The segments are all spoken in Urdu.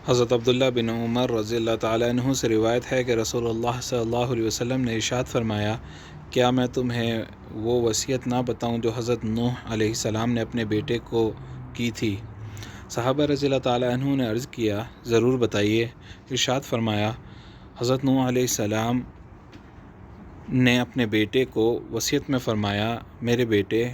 حضرت عبداللہ بن عمر رضی اللہ تعالیٰ عنہ سے روایت ہے کہ رسول اللہ صلی اللہ علیہ وسلم نے ارشاد فرمایا، کیا میں تمہیں وہ وصیت نہ بتاؤں جو حضرت نوح علیہ السلام نے اپنے بیٹے کو کی تھی؟ صحابہ رضی اللہ تعالیٰ عنہ نے عرض کیا، ضرور بتائیے۔ ارشاد فرمایا، حضرت نوح علیہ السلام نے اپنے بیٹے کو وصیت میں فرمایا، میرے بیٹے،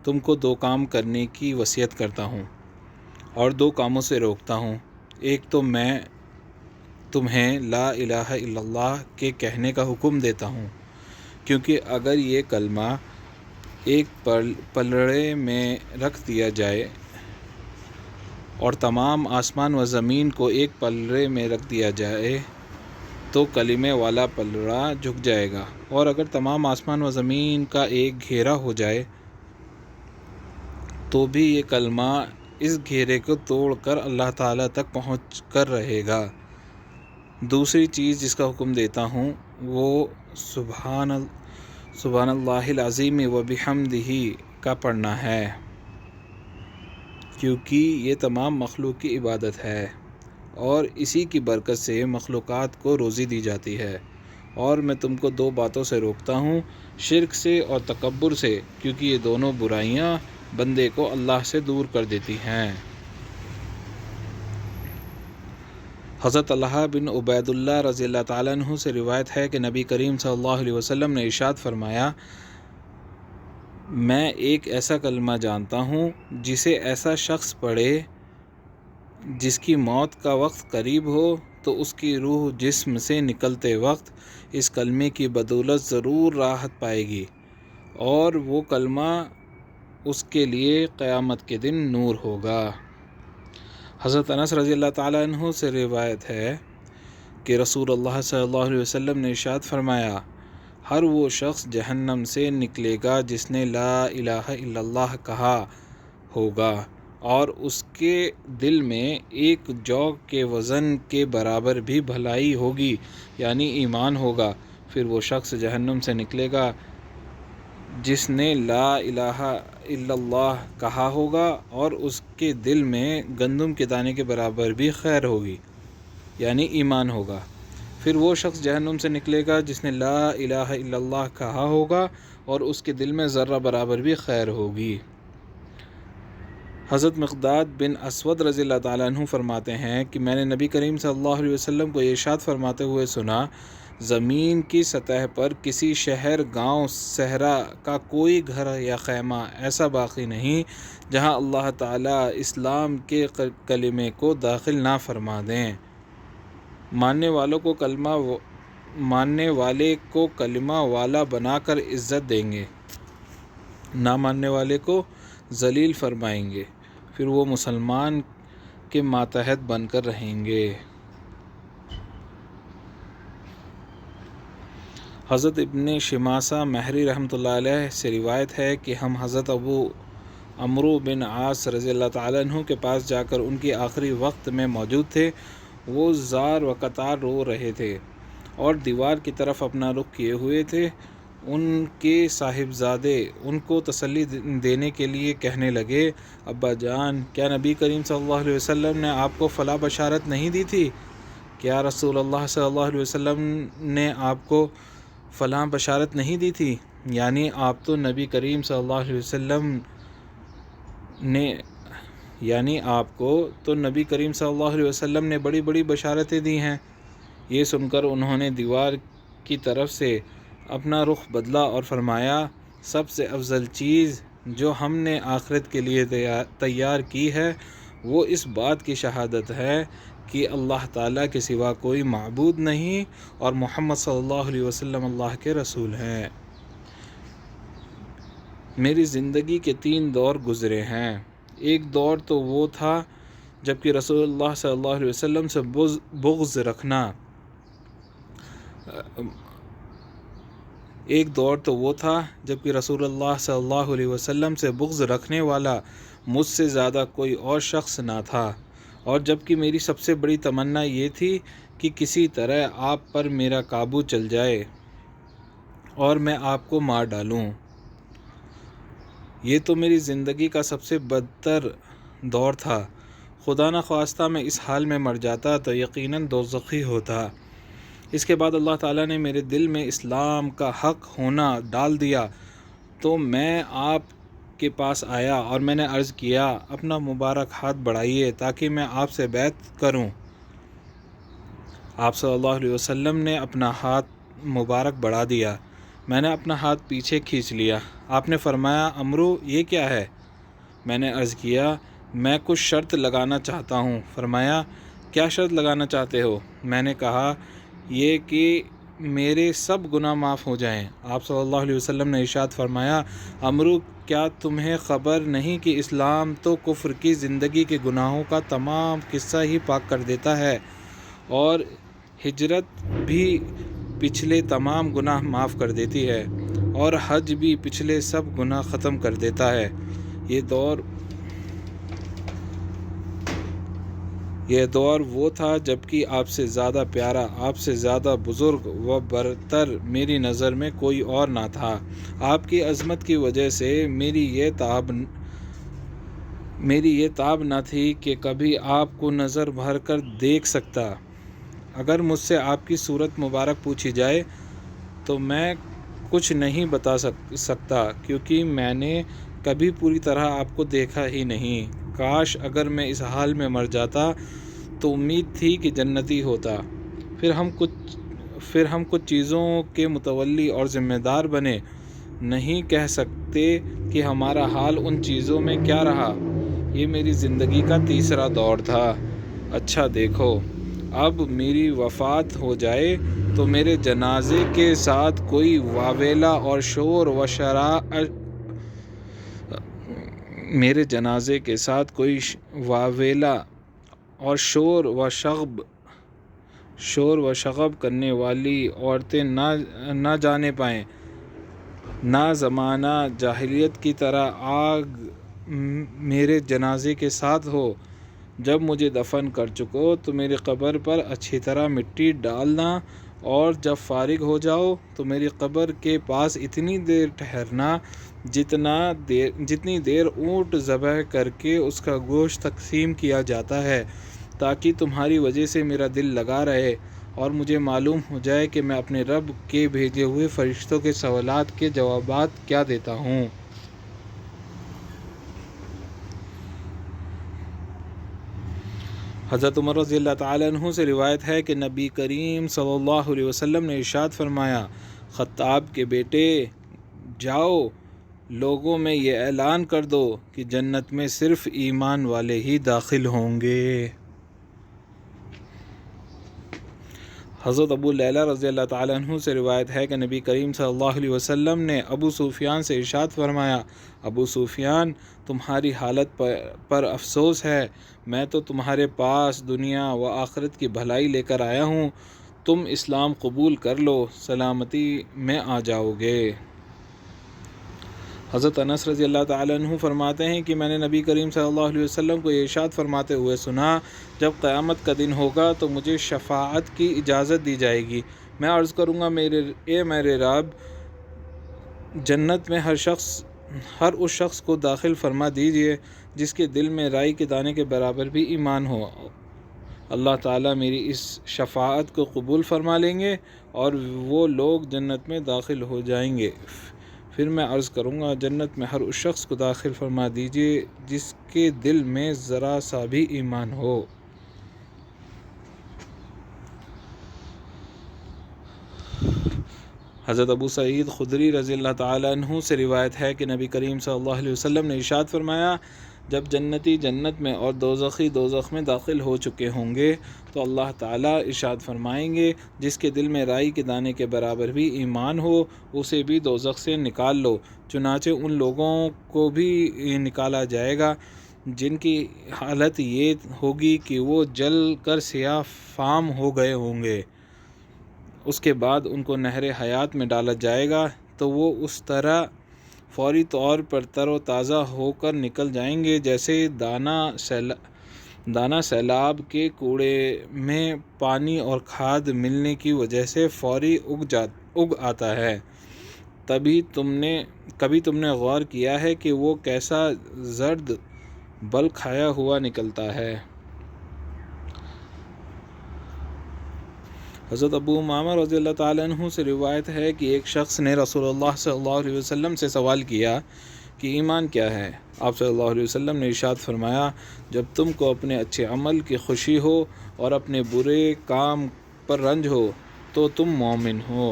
تم کو دو کام کرنے کی وصیت کرتا ہوں اور دو کاموں سے روکتا ہوں۔ ایک تو میں تمہیں لا الہ الا اللہ کے کہنے کا حکم دیتا ہوں، کیونکہ اگر یہ کلمہ ایک پلڑے میں رکھ دیا جائے اور تمام آسمان و زمین کو ایک پلڑے میں رکھ دیا جائے تو کلمے والا پلڑا جھک جائے گا، اور اگر تمام آسمان و زمین کا ایک گھیرا ہو جائے تو بھی یہ کلمہ اس گھیرے کو توڑ کر اللہ تعالیٰ تک پہنچ کر رہے گا۔ دوسری چیز جس کا حکم دیتا ہوں وہ سبحان اللہ العظیم و بحمدہ کا پڑھنا ہے، کیونکہ یہ تمام مخلوق کی عبادت ہے اور اسی کی برکت سے مخلوقات کو روزی دی جاتی ہے۔ اور میں تم کو دو باتوں سے روکتا ہوں، شرک سے اور تکبر سے، کیونکہ یہ دونوں برائیاں بندے کو اللہ سے دور کر دیتی ہیں۔ حضرت طلحہ بن عبید اللہ رضی اللہ تعالیٰ عنہ سے روایت ہے کہ نبی کریم صلی اللہ علیہ وسلم نے ارشاد فرمایا، میں ایک ایسا کلمہ جانتا ہوں جسے ایسا شخص پڑھے جس کی موت کا وقت قریب ہو تو اس کی روح جسم سے نکلتے وقت اس کلمے کی بدولت ضرور راحت پائے گی، اور وہ کلمہ اس کے لیے قیامت کے دن نور ہوگا۔ حضرت انس رضی اللہ تعالیٰ عنہ سے روایت ہے کہ رسول اللہ صلی اللہ علیہ وسلم نے ارشاد فرمایا، ہر وہ شخص جہنم سے نکلے گا جس نے لا الہ الا اللہ کہا ہوگا اور اس کے دل میں ایک جو کے وزن کے برابر بھی بھلائی ہوگی، یعنی ایمان ہوگا۔ پھر وہ شخص جہنم سے نکلے گا جس نے لا الہ الا اللہ کہا ہوگا اور اس کے دل میں گندم کے دانے کے برابر بھی خیر ہوگی، یعنی ایمان ہوگا۔ پھر وہ شخص جہنم سے نکلے گا جس نے لا الہ الا اللہ کہا ہوگا اور اس کے دل میں ذرہ برابر بھی خیر ہوگی۔ حضرت مقداد بن اسود رضی اللہ تعالیٰ عنہ فرماتے ہیں کہ میں نے نبی کریم صلی اللہ علیہ وسلم کو ارشاد فرماتے ہوئے سنا، زمین کی سطح پر کسی شہر، گاؤں، صحرا کا کوئی گھر یا خیمہ ایسا باقی نہیں جہاں اللہ تعالیٰ اسلام کے کلمے کو داخل نہ فرما دیں۔ ماننے والے کو کلمہ والا بنا کر عزت دیں گے، نہ ماننے والے کو ذلیل فرمائیں گے، پھر وہ مسلمان کے ماتحت بن کر رہیں گے۔ حضرت ابن شماسہ مہری رحمۃ اللہ علیہ سے روایت ہے کہ ہم حضرت ابو عمرو بن عاص رضی اللہ تعالیٰ عنہ کے پاس جا کر ان کی آخری وقت میں موجود تھے۔ وہ زار و قطار رو رہے تھے اور دیوار کی طرف اپنا رخ کیے ہوئے تھے۔ ان کے صاحبزادے ان کو تسلی دینے کے لیے کہنے لگے، ابا جان، کیا نبی کریم صلی اللہ علیہ وسلم نے آپ کو فلاں بشارت نہیں دی تھی؟ کیا رسول اللہ صلی اللہ علیہ وسلم نے آپ کو فلاں بشارت نہیں دی تھی؟ یعنی آپ تو نبی کریم صلی اللہ علیہ وسلم نے بڑی بڑی بشارتیں دی ہیں۔ یہ سن کر انہوں نے دیوار کی طرف سے اپنا رخ بدلا اور فرمایا، سب سے افضل چیز جو ہم نے آخرت کے لیے تیار کی ہے وہ اس بات کی شہادت ہے کہ اللہ تعالیٰ کے سوا کوئی معبود نہیں اور محمد صلی اللہ علیہ وسلم اللہ کے رسول ہیں۔ میری زندگی کے 3 دور گزرے ہیں۔ ایک دور تو وہ تھا جب کہ رسول اللہ صلی اللہ علیہ وسلم سے بغض رکھنے والا مجھ سے زیادہ کوئی اور شخص نہ تھا، اور جب کہ میری سب سے بڑی تمنا یہ تھی کہ کسی طرح آپ پر میرا قابو چل جائے اور میں آپ کو مار ڈالوں۔ یہ تو میری زندگی کا سب سے بدتر دور تھا۔ خدا نخواستہ میں اس حال میں مر جاتا تو یقیناً دوزخی ہوتا۔ اس کے بعد اللہ تعالیٰ نے میرے دل میں اسلام کا حق ہونا ڈال دیا تو میں آپ کے پاس آیا اور میں نے عرض کیا اپنا مبارک ہاتھ بڑھائیے تاکہ میں آپ سے بیعت کروں۔ آپ صلی اللہ علیہ وسلم نے اپنا ہاتھ مبارک بڑھا دیا۔ میں نے اپنا ہاتھ پیچھے کھینچ لیا۔ آپ نے فرمایا عمرو یہ کیا ہے؟ میں نے عرض کیا میں کچھ شرط لگانا چاہتا ہوں۔ فرمایا کیا شرط لگانا چاہتے ہو؟ میں نے کہا یہ کہ میرے سب گناہ معاف ہو جائیں۔ آپ صلی اللہ علیہ وسلم نے ارشاد فرمایا عمرو کیا تمہیں خبر نہیں کہ اسلام تو کفر کی زندگی کے گناہوں کا تمام قصہ ہی پاک کر دیتا ہے، اور ہجرت بھی پچھلے تمام گناہ معاف کر دیتی ہے، اور حج بھی پچھلے سب گناہ ختم کر دیتا ہے۔ یہ دور وہ تھا جبکہ آپ سے زیادہ پیارا، آپ سے زیادہ بزرگ و برتر میری نظر میں کوئی اور نہ تھا۔ آپ کی عظمت کی وجہ سے میری یہ تاب نہ تھی کہ کبھی آپ کو نظر بھر کر دیکھ سکتا۔ اگر مجھ سے آپ کی صورت مبارک پوچھی جائے تو میں کچھ نہیں بتا سکتا کیونکہ میں نے کبھی پوری طرح آپ کو دیکھا ہی نہیں۔ کاش اگر میں اس حال میں مر جاتا تو امید تھی کہ جنتی ہوتا۔ پھر ہم کچھ چیزوں کے متولی اور ذمہ دار بنے، نہیں کہہ سکتے کہ ہمارا حال ان چیزوں میں کیا رہا۔ یہ میری زندگی کا تیسرا دور تھا۔ اچھا دیکھو، اب میری وفات ہو جائے تو میرے جنازے کے ساتھ کوئی واویلا اور شور و شغب کرنے والی عورتیں نہ جانے پائیں، نہ زمانہ جاہلیت کی طرح آگ میرے جنازے کے ساتھ ہو۔ جب مجھے دفن کر چکو تو میری قبر پر اچھی طرح مٹی ڈالنا، اور جب فارغ ہو جاؤ تو میری قبر کے پاس اتنی دیر ٹھہرنا جتنی دیر اونٹ ذبح کر کے اس کا گوشت تقسیم کیا جاتا ہے، تاکہ تمہاری وجہ سے میرا دل لگا رہے اور مجھے معلوم ہو جائے کہ میں اپنے رب کے بھیجے ہوئے فرشتوں کے سوالات کے جوابات کیا دیتا ہوں۔ حضرت عمر رضی اللہ تعالیٰ عنہ سے روایت ہے کہ نبی کریم صلی اللہ علیہ وسلم نے ارشاد فرمایا خطاب کے بیٹے جاؤ لوگوں میں یہ اعلان کر دو کہ جنت میں صرف ایمان والے ہی داخل ہوں گے۔ حضرت ابو لیلہ رضی اللہ تعالیٰ عنہ سے روایت ہے کہ نبی کریم صلی اللہ علیہ وسلم نے ابو سفیان سے ارشاد فرمایا ابو سفیان تمہاری حالت پر افسوس ہے، میں تو تمہارے پاس دنیا و آخرت کی بھلائی لے کر آیا ہوں، تم اسلام قبول کر لو، سلامتی میں آ جاؤ گے۔ حضرت انس رضی اللہ تعالیٰ عنہ فرماتے ہیں کہ میں نے نبی کریم صلی اللہ علیہ وسلم کو یہ ارشاد فرماتے ہوئے سنا جب قیامت کا دن ہوگا تو مجھے شفاعت کی اجازت دی جائے گی، میں عرض کروں گا میرے رب، جنت میں ہر اس شخص کو داخل فرما دیجئے جس کے دل میں رائی کے دانے کے برابر بھی ایمان ہو۔ اللہ تعالیٰ میری اس شفاعت کو قبول فرما لیں گے اور وہ لوگ جنت میں داخل ہو جائیں گے۔ پھر میں عرض کروں گا جنت میں ہر اس شخص کو داخل فرما دیجئے جس کے دل میں ذرا سا بھی ایمان ہو۔ حضرت ابو سعید خدری رضی اللہ تعالیٰ عنہ سے روایت ہے کہ نبی کریم صلی اللہ علیہ وسلم نے ارشاد فرمایا جب جنتی جنت میں اور دوزخی دوزخ میں داخل ہو چکے ہوں گے تو اللہ تعالیٰ ارشاد فرمائیں گے جس کے دل میں رائی کے دانے کے برابر بھی ایمان ہو اسے بھی دوزخ سے نکال لو، چنانچہ ان لوگوں کو بھی نکالا جائے گا جن کی حالت یہ ہوگی کہ وہ جل کر سیاہ فام ہو گئے ہوں گے، اس کے بعد ان کو نہر حیات میں ڈالا جائے گا تو وہ اس طرح فوری طور پر تر و تازہ ہو کر نکل جائیں گے جیسے دانہ سیلاب کے کوڑے میں پانی اور کھاد ملنے کی وجہ سے فوری اگ آتا ہے۔ کبھی تم نے غور کیا ہے کہ وہ کیسا زرد بل کھایا ہوا نکلتا ہے؟ حضرت ابو امامہ رضی اللہ تعالیٰ عنہ سے روایت ہے کہ ایک شخص نے رسول اللہ صلی اللہ علیہ وسلم سے سوال کیا کہ ایمان کیا ہے؟ آپ صلی اللہ علیہ وسلم نے ارشاد فرمایا، جب تم کو اپنے اچھے عمل کی خوشی ہو اور اپنے برے کام پر رنج ہو تو تم مومن ہو۔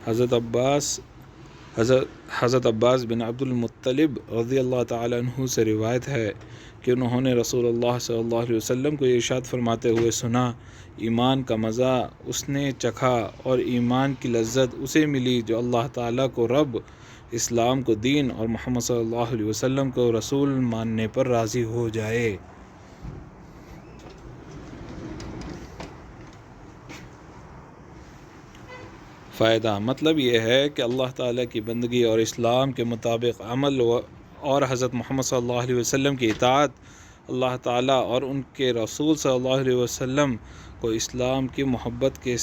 حضرت عباس بن عبد المطلب رضی اللہ تعالیٰ عنہ سے روایت ہے کہ انہوں نے رسول اللہ صلی اللہ علیہ وسلم کو ارشاد فرماتے ہوئے سنا، ایمان کا مزہ اس نے چکھا اور ایمان کی لذت اسے ملی جو اللہ تعالیٰ کو رب، اسلام کو دین اور محمد صلی اللہ علیہ وسلم کو رسول ماننے پر راضی ہو جائے۔ فائدہ مطلب یہ ہے کہ اللہ تعالیٰ کی بندگی اور اسلام کے مطابق عمل اور حضرت محمد صلی اللہ علیہ وسلم کی اطاعت اللہ تعالیٰ اور ان کے رسول صلی اللہ علیہ وسلم کو اسلام کی محبت کے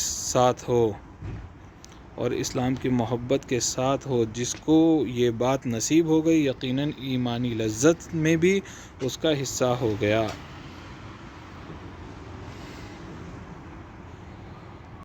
ساتھ ہو جس کو یہ بات نصیب ہو گئی، یقیناً ایمانی لذت میں بھی اس کا حصہ ہو گیا۔